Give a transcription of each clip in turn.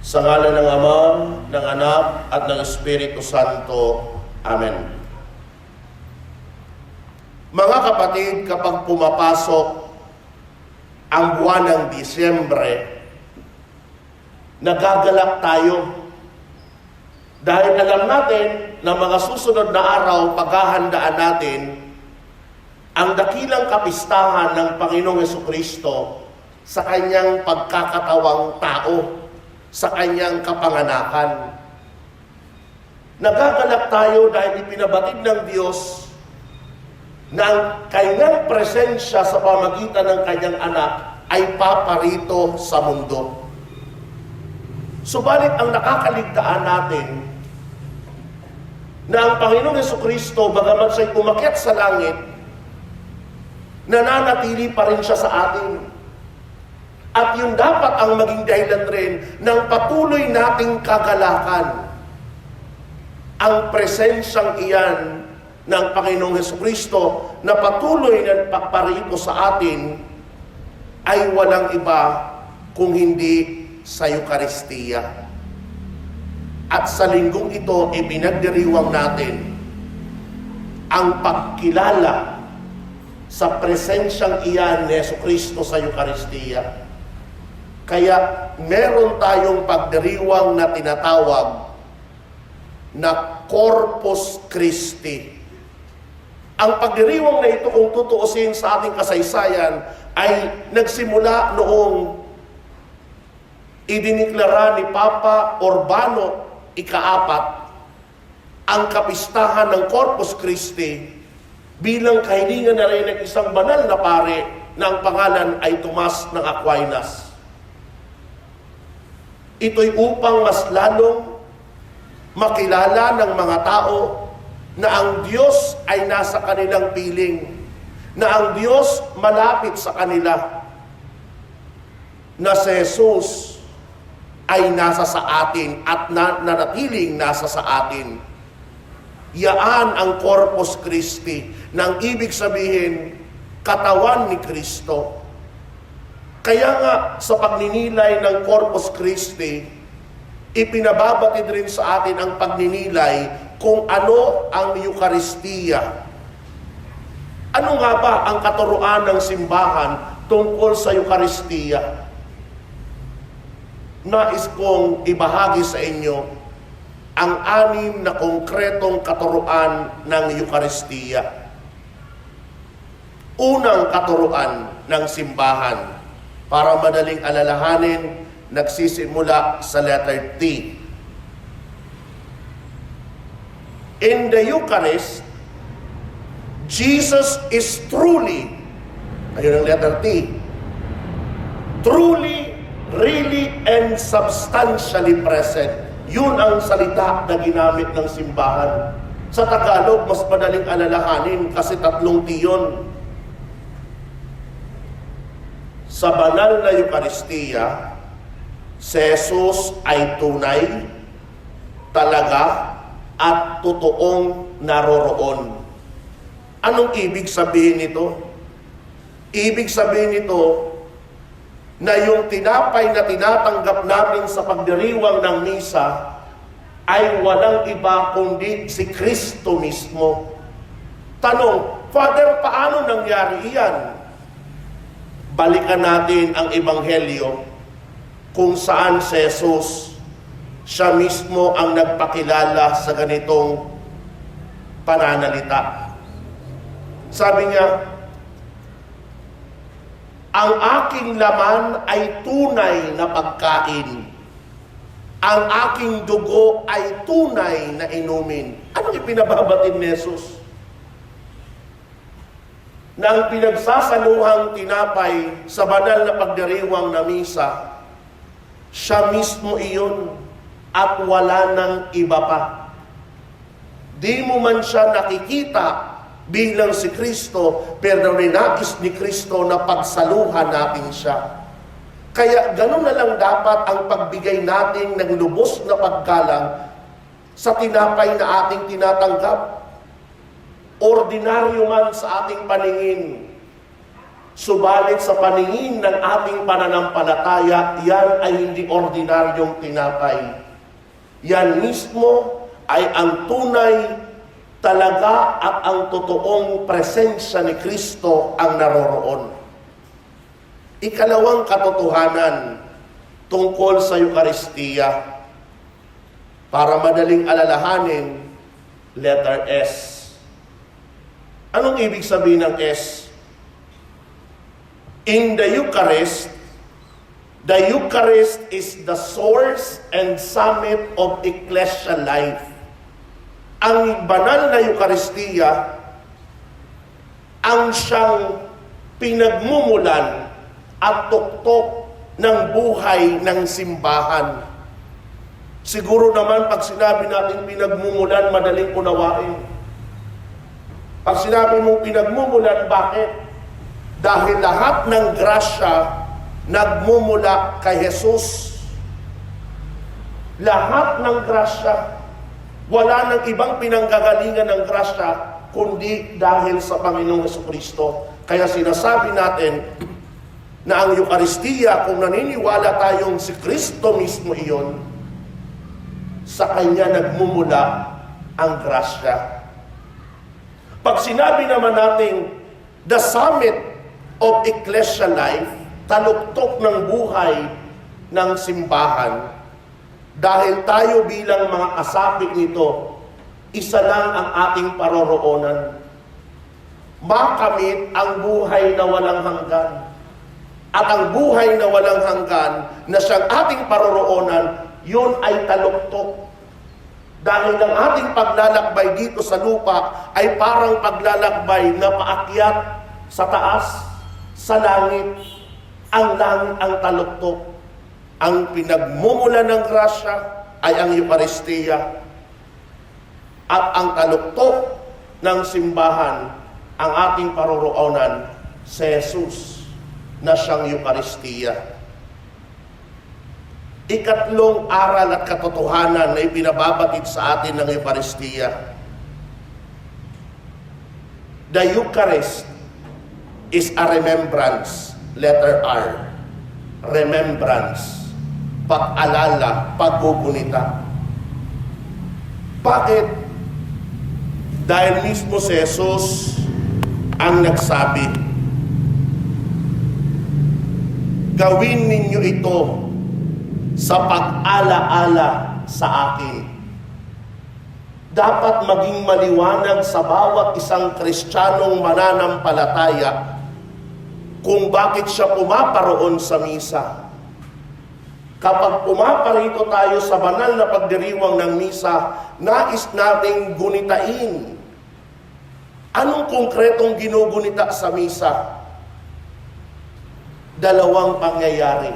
Sa ngalan ng Ama, ng Anak, at ng Espiritu Santo. Amen. Mga kapatid, kapag pumapasok ang buwan ng Disyembre, nagagalak tayo. Dahil alam natin na mga susunod na araw, paghahandaan natin ang dakilang kapistahan ng Panginoong Hesukristo sa kanyang pagkakatawang tao, sa kanyang kapanganakan. Nagagalak tayo dahil ipinabatid ng Diyos na ang kanyang presensya sa pamagitan ng kanyang anak ay paparito sa mundo. Subalit ang nakakaligtaan natin na ang Panginoong Hesukristo, bagamat siya'y umakyat sa langit, nananatili pa rin siya sa atin. At yung dapat ang maging dahilan rin ng patuloy nating kagalakan. Ang presensyang iyan ng Panginoong Hesukristo na patuloy na paparito sa atin ay walang iba kung hindi sa Eucharistia. At sa linggong ito, ipinagdiriwang natin ang pagkilala sa presensyang iyan ni Hesukristo sa Eucharistia. Kaya meron tayong pagdiriwang na tinatawag na Corpus Christi. Ang pagdiriwang na ito, kung tutuusin sa ating kasaysayan, ay nagsimula noong idiniklara ni Papa Urbano ika-4 ang kapistahan ng Corpus Christi bilang kahilingan na rin ng isang banal na pare na ang pangalan ay Tomas ng Aquinas. Ito'y upang mas lalong makilala ng mga tao na ang Diyos ay nasa kanilang piling, na ang Diyos malapit sa kanila, na si Jesus ay nasa sa atin at nanatiling nasa sa atin. Yaan ang Corpus Christi, nang ibig sabihin, katawan ni Kristo. Kaya nga, sa pagninilay ng Corpus Christi, ipinababatid rin sa atin ang pagninilay kung ano ang Eucharistia. Ano nga ba ang katuruan ng simbahan tungkol sa Eucharistia? Nais kong ibahagi sa inyo ang 6 na konkretong katuruan ng Eucharistia. Unang katuruan ng simbahan, para madaling alalahanin, nagsisimula sa letter T. In the Eucharist, Jesus is truly, ayun ang letter T, truly, really, and substantially present. Yun ang salita na ginamit ng simbahan. Sa Tagalog, mas madaling alalahanin kasi 3 T yun. Sa banal na Eucharistia, si Jesus ay tunay, talaga, at totoong naroroon. Anong ibig sabihin nito? Ibig sabihin nito na yung tinapay na tinatanggap natin sa pagdiriwang ng misa ay walang iba kundi si Kristo mismo. Tanong, Father, paano nangyari iyan? Balikan natin ang Ebanghelyo kung saan si Jesus, siya mismo ang nagpakilala sa ganitong pananalita. Sabi niya, ang aking laman ay tunay na pagkain. Ang aking dugo ay tunay na inumin. Anong ipinababatid ni Jesus? Na ang pinagsasaluhang tinapay sa banal na pagdiriwang na misa, siya mismo iyon at wala nang iba pa. Di mo man siya nakikita bilang si Kristo, pero ninagis ni Kristo na pagsaluhan natin siya. Kaya ganun na lang dapat ang pagbigay natin ng lubos na paggalang sa tinapay na ating tinatanggap. Ordinaryo man sa ating paningin, Subalit sa paningin ng ating pananampalataya, yan ay hindi ordinaryong tinapay. Yan mismo ay ang tunay talaga at ang totoong presensya ni Kristo ang naroroon. Ikalawang katotohanan tungkol sa Eucharistia. Para madaling alalahanin, letter S. Anong ibig sabihin ng S? In the Eucharist is the source and summit of ecclesial life. Ang banal na Eucharistia ang siyang pinagmumulan at tuktok ng buhay ng simbahan. Siguro naman pag sinabi natin pinagmumulan, madaling unawain. Pag sinabi mong pinagmumulan, bakit? Dahil lahat ng grasya nagmumula kay Jesus. Lahat ng grasya. Wala nang ibang pinanggagalingan ng grasya kundi dahil sa Panginoong Jesucristo. Kaya sinasabi natin na ang Eucharistia, kung naniniwala tayong si Kristo mismo iyon, sa Kanya nagmumula ang grasya. Pag sinabi naman natin the summit of ecclesial life, taluktok ng buhay ng simbahan, dahil tayo bilang mga kasapi nito, isa lang ang ating paroroonan. Makamit ang buhay na walang hanggan. At ang buhay na walang hanggan na siyang ating paroroonan, yun ay taluktok. Dahil ang ating paglalakbay dito sa lupa ay parang paglalakbay na paakyat sa taas, sa langit. Ang langit ang taluktok. Ang pinagmumula ng grasya ay ang Eucharistia. At ang taluktok ng simbahan, ang ating paroroonan, si Jesus na siyang Eucharistia. Ikatlong aral at katotohanan na ipinababatid sa atin ng Eucharistia. The Eucharist is a remembrance, letter R. Remembrance, pag-alala, paggugunita. Bakit? Dahil mismo si Jesus ang nagsabi, gawin ninyo ito sa pag-ala-ala sa akin. Dapat maging maliwanag sa bawat isang Kristiyanong mananampalataya kung bakit siya pumaparoon sa misa. Kapag pumaparito tayo sa banal na pagdiriwang ng misa, nais nating gunitain. Anong konkretong ginugunita sa misa? Dalawang pangyayari.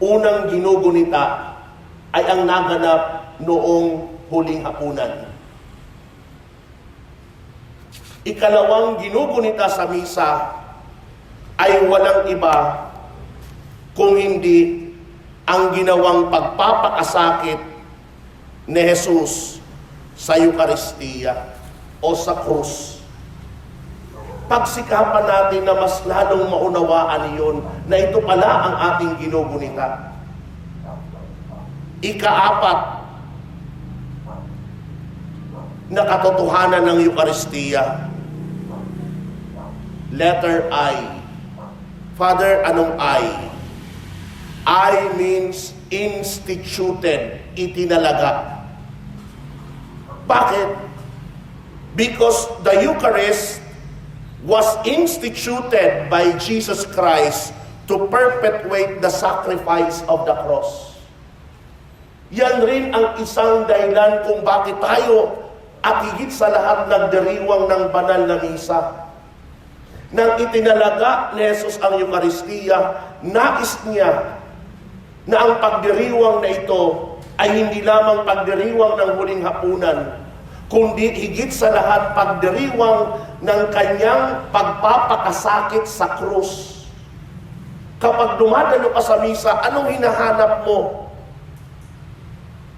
Unang ginugunita ay ang naganap noong huling hapunan. Ikalawang ginugunita sa misa ay walang iba kung hindi ang ginawang pagpapakasakit ni Jesus sa Eucharistia o sa krus. Pagsikapan natin na mas lalong maunawaan iyon na ito pala ang ating ginugunita. Ikaapat na katotohanan ng Eucharistia. Letter I. Father, anong I? I means instituted, itinalaga. Bakit? Because the Eucharist was instituted by Jesus Christ to perpetuate the sacrifice of the cross. Yan rin ang isang dahilan kung bakit tayo at higit sa lahat nagdiriwang ng banal na misa. Nang itinalaga ni Jesus ang Eucharistia, nais niya na ang pagdiriwang na ito ay hindi lamang pagdiriwang ng huling hapunan, kundi higit sa lahat pagdiriwang ng kanyang pagpapakasakit sa krus. Kapag dumadalo ka sa misa, anong hinahanap mo?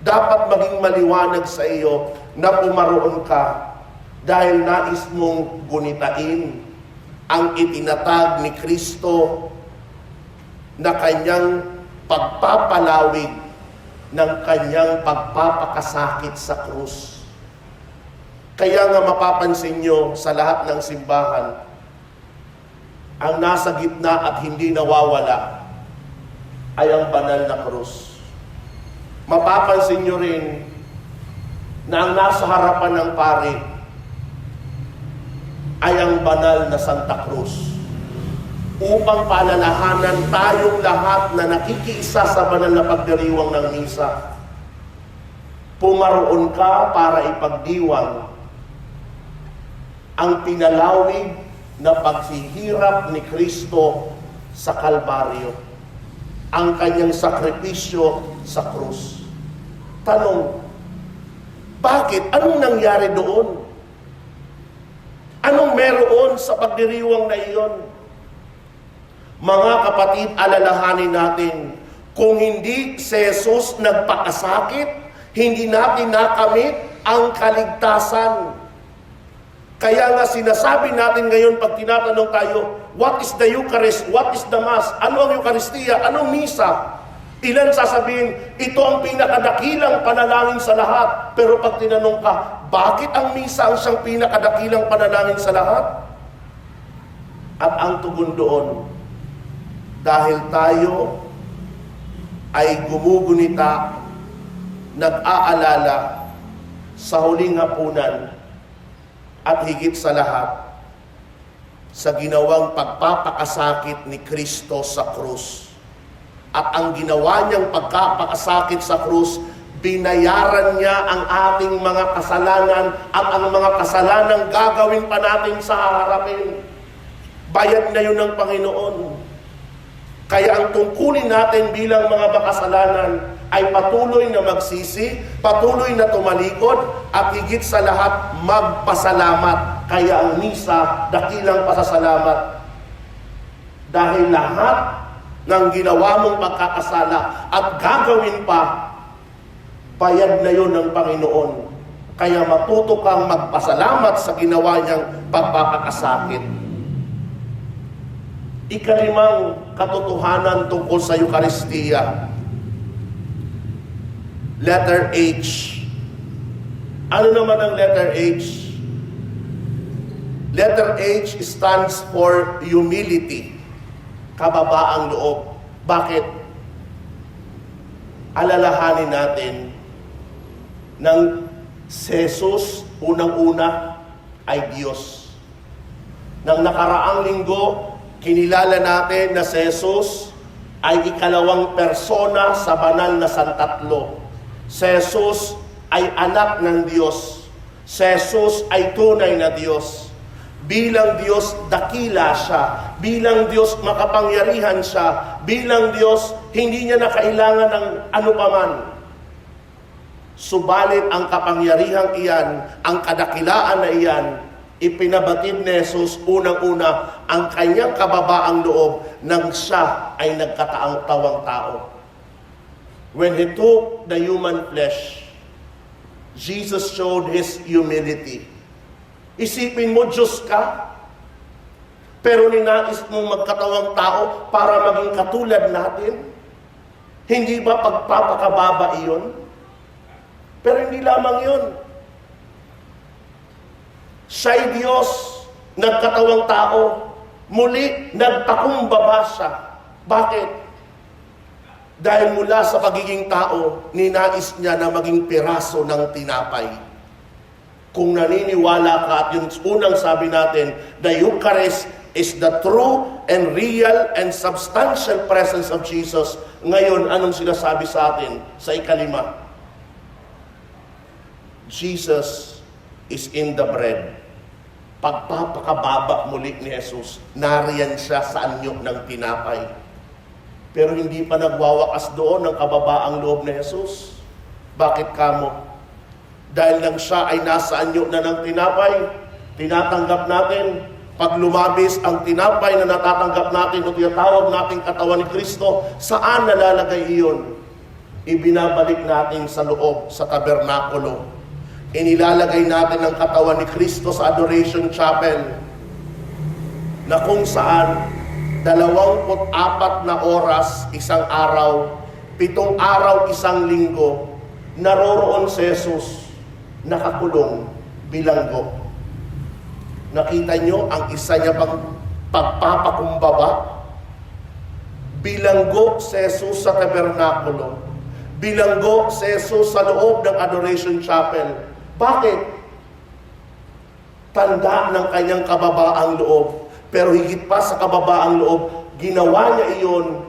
Dapat maging maliwanag sa iyo na pumaroon ka dahil nais mong gunitain ang itinatag ni Kristo na kanyang pagpapalawig ng kanyang pagpapakasakit sa krus. Kaya nga mapapansin nyo sa lahat ng simbahan, ang nasa gitna at hindi nawawala ay ang banal na krus. Mapapansin nyo rin na ang nasa harapan ng pari ay ang banal na Santa Cruz, upang paalalahanan tayong lahat na nakikiisa sa banal na pagdiriwang ng misa. Pumaroon ka para ipagdiwang ang pinalawig na paghihirap ni Kristo sa Kalbaryo, ang kanyang sakripisyo sa krus. Tanong, bakit? Anong nangyari doon? Anong meron sa pagdiriwang na iyon? Mga kapatid, alalahanin natin, kung hindi si Jesus nagpakasakit, hindi natin nakamit ang kaligtasan. Kaya nga sinasabi natin ngayon pag tinatanong tayo, what is the Eucharist? What is the Mass? Ano ang Eucharistia? Anong misa? Ilan sasabihin, ito ang pinakadakilang panalangin sa lahat. Pero pag tinanong ka, bakit ang misa ang siyang pinakadakilang panalangin sa lahat? At ang tugon doon, dahil tayo ay gumugunita, nag-aalala sa huling hapunan at higit sa lahat sa ginawang pagpapakasakit ni Kristo sa krus. At ang ginawa niyang pagpapakasakit sa krus, binayaran niya ang ating mga kasalanan at ang mga kasalanang gagawin pa natin sa haharapin. Bayad na yun ng Panginoon. Kaya ang tungkulin natin bilang mga makasalanan ay patuloy na magsisi, patuloy na tumalikod, at higit sa lahat, magpasalamat. Kaya ang misa, dakilang pasasalamat. Dahil lahat ng ginawa mong pagkakasala at gagawin pa, bayad na yun ng Panginoon. Kaya matuto kang magpasalamat sa ginawa niyang pagpapakasakit. Ikalimang katotohanan tungkol sa Eucharistia. Letter H. Ano naman ang letter H? Letter H stands for humility. Kababaang loob. Bakit? Alalahanin natin ng si Jesus unang-una ay Diyos. Nang nakaraang linggo, kinilala natin na si Jesus ay ikalawang persona sa banal na Santatlo. Si Jesus ay anak ng Diyos. Si Jesus ay tunay na Diyos. Bilang Diyos, dakila siya. Bilang Diyos, makapangyarihan siya. Bilang Diyos, hindi niya na kailangan ng anupaman. Subalit ang kapangyarihang iyan, ang kadakilaan na iyan, ipinabatid ni Jesus unang-una ang kanyang kababaang loob nang siya ay nagkataang-tawang tao. When He took the human flesh, Jesus showed His humility. Isipin mo, Diyos ka, pero ninais mong magkatawang tao para maging katulad natin? Hindi ba pagpapakababa iyon? Pero hindi lamang yun. Siya'y Diyos, nagkatawang tao, muli nagpakumbaba siya. Bakit? Dahil mula sa pagiging tao, ninais niya na maging piraso ng tinapay. Kung naniniwala ka at yung unang sabi natin, the Eucharist is the true and real and substantial presence of Jesus. Ngayon, anong sinasabi sa atin sa ikalima? Jesus is in the bread. Pagpapakababa muli ni Jesus, nariyan siya sa anyo ng tinapay. Pero hindi pa nagwawakas doon ng kababaang loob ni Jesus. Bakit kamo? Dahil lang siya ay nasa anyo na ng tinapay, tinatanggap natin. Pag lumabis ang tinapay na natatanggap natin o tinatawag natin katawan ni Kristo, saan nalalagay iyon? Ibinabalik natin sa loob, sa tabernakulo. Inilalagay natin ang katawan ni Kristo sa Adoration Chapel. na kung saan 24 na oras isang araw, 7 araw isang linggo, naroroon si Jesus nakakulong bilanggo. Nakita nyo ang isa niya pang pagpapakumbaba? Bilanggo si Jesus sa tabernakulo. Bilanggo si Jesus sa loob ng Adoration Chapel. Bakit? Tanda ng kanyang kababaang loob. Pero higit pa sa kababaang loob, ginawa niya iyon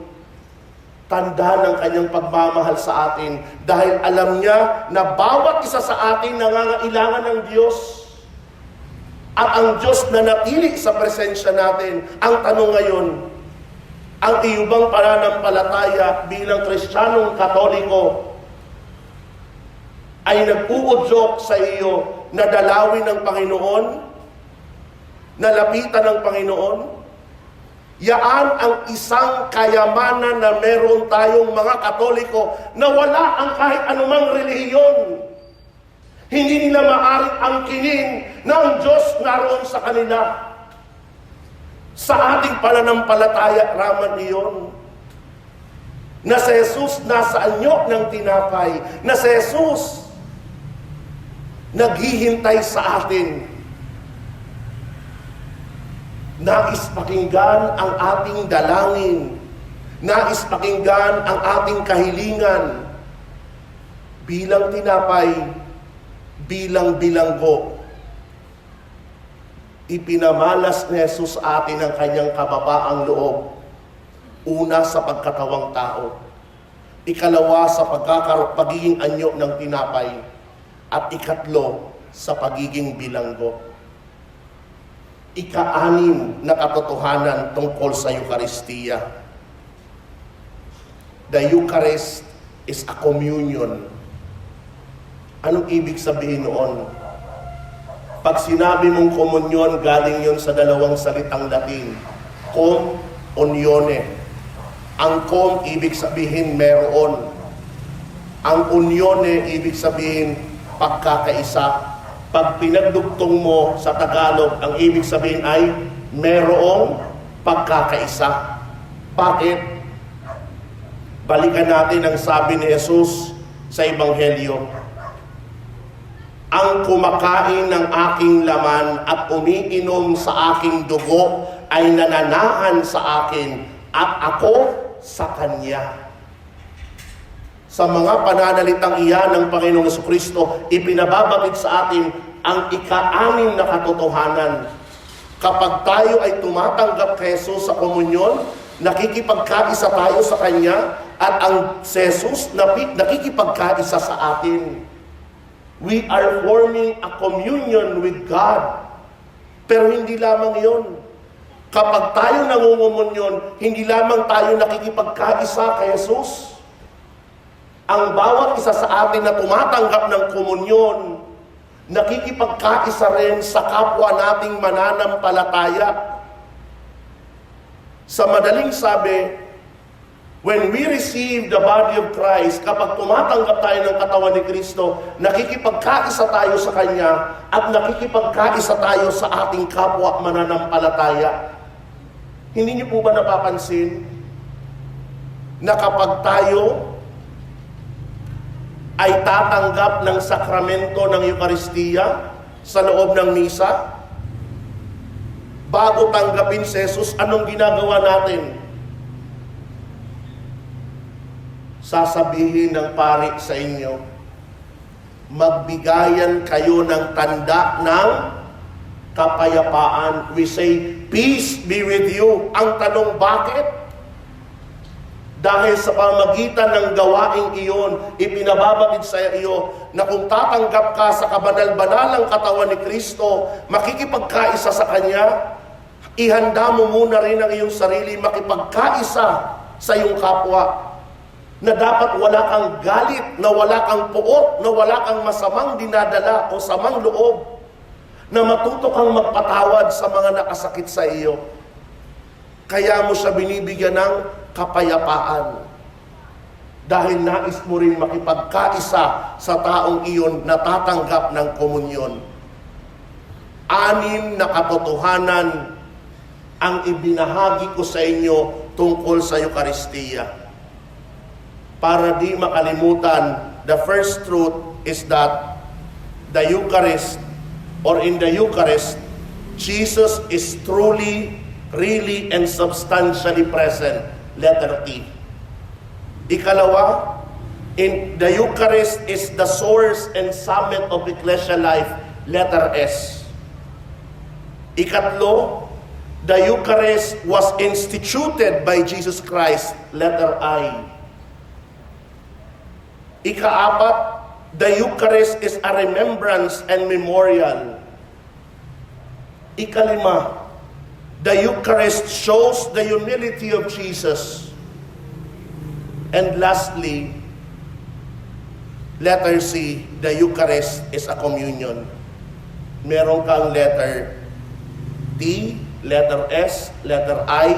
tanda ng kanyang pagmamahal sa atin. Dahil alam niya na bawat isa sa atin nangangailangan ng Diyos. At ang Diyos na natili sa presensya natin. Ang tanong ngayon, ang iyong bang pananampalataya bilang Kristiyanong Katoliko ay nag-uudyok sa iyo na dalawin ng Panginoon, na lapitan ng Panginoon? Yaan ang isang kayamanan na meron tayong mga Katoliko na wala ang kahit anumang relihiyon. Hindi nila maaaring angkinin na ang Diyos naroon sa kanila. Sa ating pananampalataya, raman iyon. Na si Jesus nasa anyo ng tinapay. Na si Jesus naghihintay sa atin. Nais pakinggan ang ating dalangin. Nais pakinggan ang ating kahilingan. Bilang tinapay, bilang bilanggo. Ipinamalas ni Jesus sa atin ang kanyang kababaang loob. Una sa pagkatawang tao. Ikalawa sa pagiging anyo ng tinapay. At ikatlo sa pagiging bilanggo. Ika-anim na katotohanan tungkol sa Eucharistia. The Eucharist is a communion. Anong ibig sabihin noon? Pag sinabi mong komunyon, galing yon sa dalawang salitang Latin. Com, unione. Ang com, ibig sabihin meron. Ang unione, ibig sabihin pagkakaisa. Pag pinagdugtong mo sa Tagalog, ang ibig sabihin ay merong pagkakaisa. Bakit? Balikan natin ang sabi ni Jesus sa Ebanghelyo. Ang kumakain ng aking laman at umiinom sa aking dugo ay nananahan sa akin at ako sa kanya. Sa mga pananalitang iyan ng Panginoong Jesucristo, ipinababatid sa atin ang ika-anim na katotohanan. Kapag tayo ay tumatanggap kay Jesus sa komunyon, nakikipagkaisa tayo sa Kanya, at ang Jesus nakikipagkaisa sa atin. We are forming a communion with God. Pero hindi lamang yon. Kapag tayo nangungumunyon, hindi lamang tayo nakikipagkaisa kay Jesus. Ang bawat isa sa atin na tumatanggap ng komunyon, nakikipagkaisa rin sa kapwa nating mananampalataya. Sa madaling sabi, when we receive the body of Christ, kapag tumatanggap tayo ng katawan ni Kristo, nakikipagkaisa tayo sa Kanya at nakikipagkaisa tayo sa ating kapwa mananampalataya. Hindi niyo po ba napapansin na kapag tayo ay tatanggap ng sakramento ng Eucharistia sa loob ng misa, bago tanggapin si Jesus, anong ginagawa natin? Sasabihin ng pari sa inyo, magbigayan kayo ng tanda ng kapayapaan. We say, peace be with you. Ang tanong, bakit? Dahil sa pamagitan ng gawaing iyon, ipinababatid sa iyo na kung tatanggap ka sa kabanal-banalang katawan ni Kristo, makikipagkaisa sa Kanya, ihanda mo muna rin ang iyong sarili makipagkaisa sa iyong kapwa. Na dapat wala kang galit, na wala kang puot, na wala kang masamang dinadala o samang loob, na matuto kang magpatawad sa mga nakasakit sa iyo. Kaya mo siya binibigyan ng kapayapaan. Dahil nais mo rin makipagkaisa sa taong iyon na tatanggap ng komunyon. 6 na katotohanan ang ibinahagi ko sa inyo tungkol sa Eucharistia. Para di makalimutan, the first truth is that the Eucharist, or in the Eucharist, Jesus is truly, really, and substantially present. Letter T. Ikalawa, in the Eucharist is the source and summit of ecclesial life. Letter S. Ikatlo, the Eucharist was instituted by Jesus Christ. Letter I. Ikaapat, the Eucharist is a remembrance and memorial. Ikalima, the Eucharist shows the humility of Jesus. And lastly, letter C, the Eucharist is a communion. Meron kang letter T, letter S, letter I,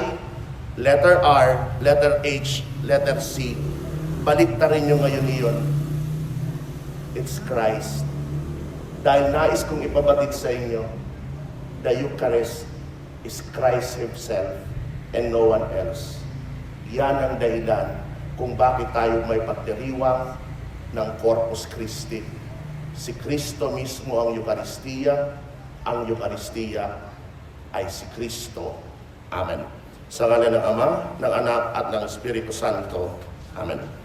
letter R, letter H, letter C. Baliktarin nyo ngayon iyon. It's Christ. Dahil nais kong ipabatid sa inyo, the Eucharist is Christ Himself and no one else. Yan ang dahilan kung bakit tayo may pagdiriwang ng Corpus Christi. Si Kristo mismo ang Eucharistia. Ang Eucharistia ay si Kristo. Amen. Sa ngalan ng Ama, ng Anak, at ng Espiritu Santo. Amen.